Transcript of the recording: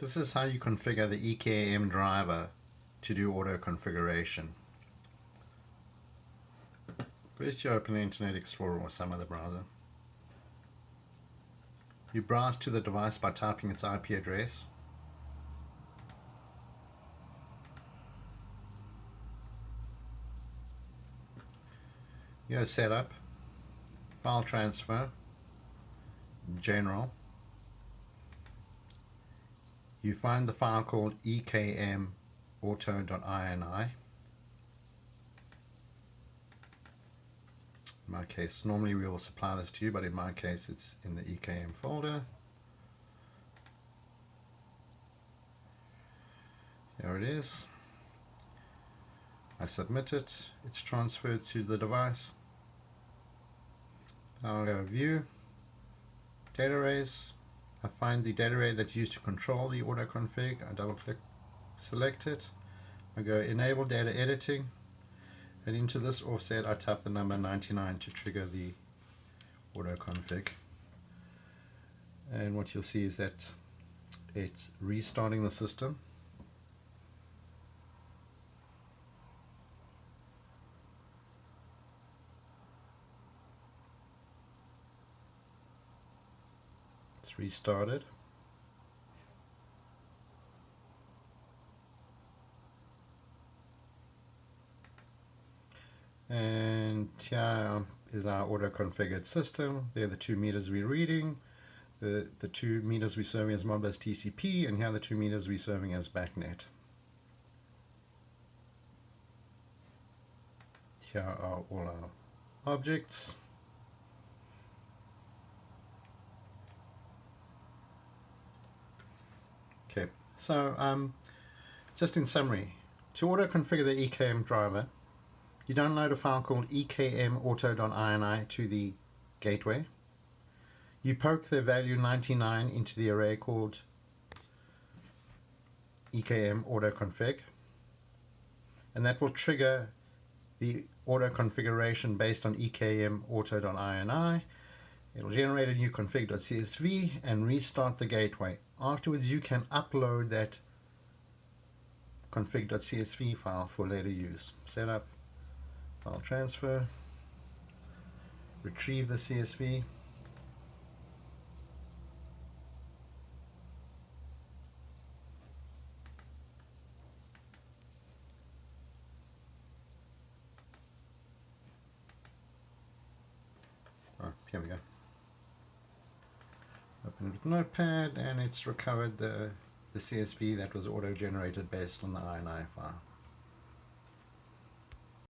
This is how you configure the EKM driver to do auto configuration. First you open Internet Explorer or some other browser. You browse to the device by typing its IP address. You go Setup, File Transfer, General. You find the file called EKM auto.ini. In my case, normally we will supply this to you, but in my case it's in the EKM folder. There it is. I submit it, it's transferred to the device. I'll go View, Data Arrays. I find the data array that's used to control the auto config. I double click, select it. I go Enable Data Editing, and into this offset I type the number 99 to trigger the auto config. And what you'll see is that it's restarting the system. It's restarted. And here is our auto configured system. There are the 2 meters we're reading, the 2 meters we're serving as Modbus TCP, and here are the 2 meters we're serving as BACnet. Here are all our objects. Okay, so just in summary, to auto configure the EKM driver, you download a file called EKM auto.ini to the gateway. You poke the value 99 into the array called EKM auto config, and that will trigger the auto configuration based on EKM auto.ini. It'll generate a new config.csv and restart the gateway. Afterwards you can upload that config.csv file for later use. Setup, file transfer, retrieve the CSV, here we go. Open it with Notepad, and it's recovered the CSV that was auto-generated based on the INI file.